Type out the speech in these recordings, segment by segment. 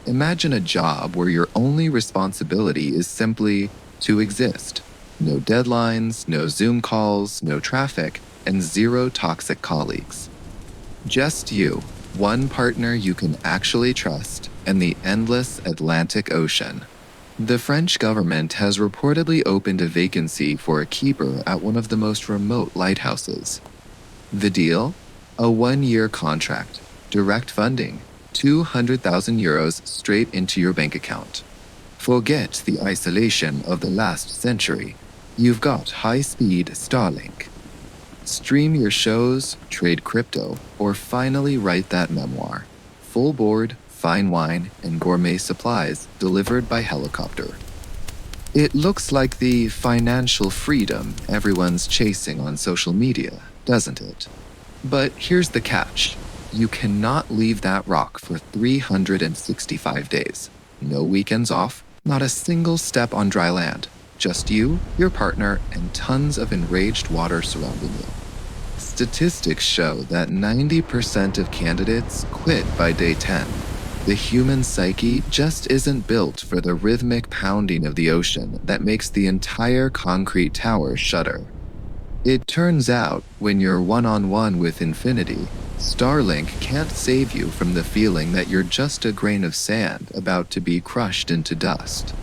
Imagine a job where your only responsibility is simply to exist. No deadlines, no Zoom calls, no traffic, and zero toxic colleagues. Just you, one partner you can actually trust, and the endless Atlantic Ocean. The French government has reportedly opened a vacancy for a keeper at one of the most remote lighthouses. The deal? A 1-year contract, direct funding, €200,000 straight into your bank account. Forget the isolation of the last century. You've got high-speed Starlink. Stream your shows, trade crypto, or finally write that memoir. Full board, fine wine, and gourmet supplies delivered by helicopter. It looks like the financial freedom everyone's chasing on social media, doesn't it? But here's the catch. You cannot leave that rock for 365 days. No weekends off, not a single step on dry land. Just you, your partner, and tons of enraged water surrounding you. Statistics show that 90% of candidates quit by day 10. The human psyche just isn't built for the rhythmic pounding of the ocean that makes the entire concrete tower shudder. It turns out, when you're one-on-one with infinity, Starlink can't save you from the feeling that you're just a grain of sand about to be crushed into dust.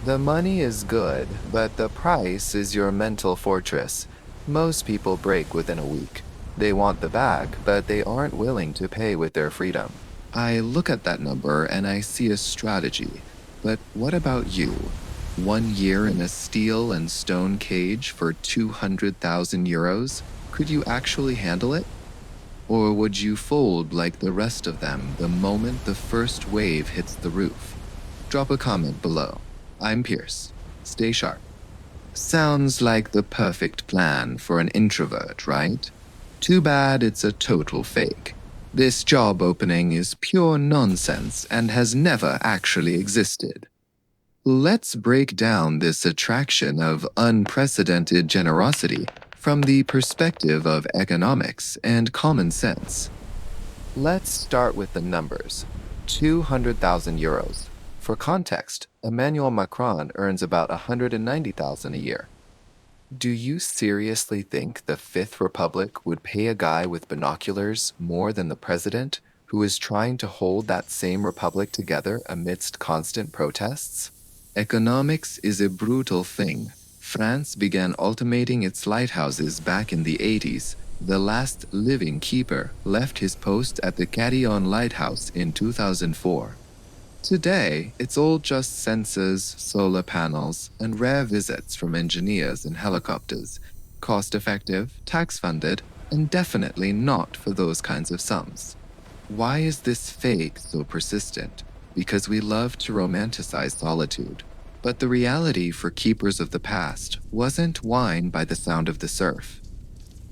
The money is good, but the price is your mental fortress. Most people break within a week. They want the bag, but they aren't willing to pay with their freedom. I look at that number and I see a strategy. But what about you? 1 year in a steel and stone cage for €200,000? Could you actually handle it? Or would you fold like the rest of them the moment the first wave hits the roof? Drop a comment below. I'm Pierce. Stay sharp. Sounds like the perfect plan for an introvert, right? Too bad it's a total fake. This job opening is pure nonsense and has never actually existed. Let's break down this attraction of unprecedented generosity from the perspective of economics and common sense. Let's start with the numbers. €200,000. For context, Emmanuel Macron earns about $190,000 a year. Do you seriously think the Fifth Republic would pay a guy with binoculars more than the president, who is trying to hold that same republic together amidst constant protests? Economics is a brutal thing. France began ultimating its lighthouses back in the 80s. The last living keeper left his post at the Carillon Lighthouse in 2004. Today, it's all just sensors, solar panels, and rare visits from engineers and helicopters. Cost-effective, tax-funded, and definitely not for those kinds of sums. Why is this fake so persistent? Because we love to romanticize solitude. But the reality for keepers of the past wasn't wine by the sound of the surf.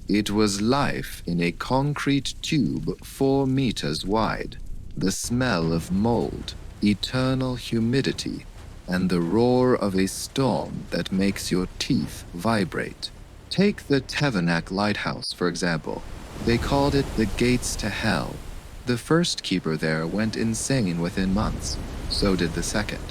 It was life in a concrete tube 4 meters wide, the smell of mold, eternal humidity, and the roar of a storm that makes your teeth vibrate. Take the Tévennec Lighthouse, for example. They called it the gates to hell. The first keeper there went insane within months. So did the second.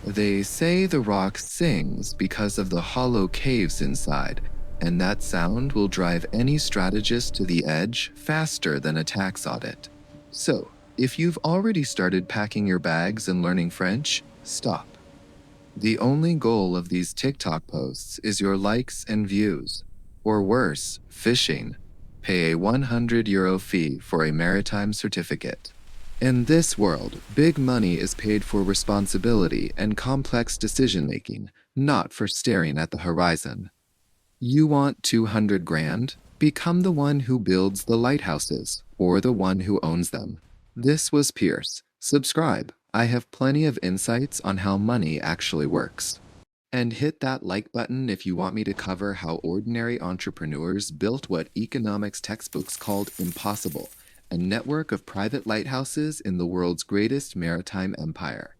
They say the rock sings because of the hollow caves inside, and that sound will drive any strategist to the edge faster than a tax audit. So, if you've already started packing your bags and learning French, stop. The only goal of these TikTok posts is your likes and views. Or worse, phishing. Pay a €100 fee for a Maritime certificate. In this world, big money is paid for responsibility and complex decision-making, not for staring at the horizon. You want 200 grand? Become the one who builds the lighthouses, or the one who owns them. This was Pierce. Subscribe. I have plenty of insights on how money actually works. And hit that like button if you want me to cover how ordinary entrepreneurs built what economics textbooks called impossible, a network of private lighthouses in the world's greatest maritime empire.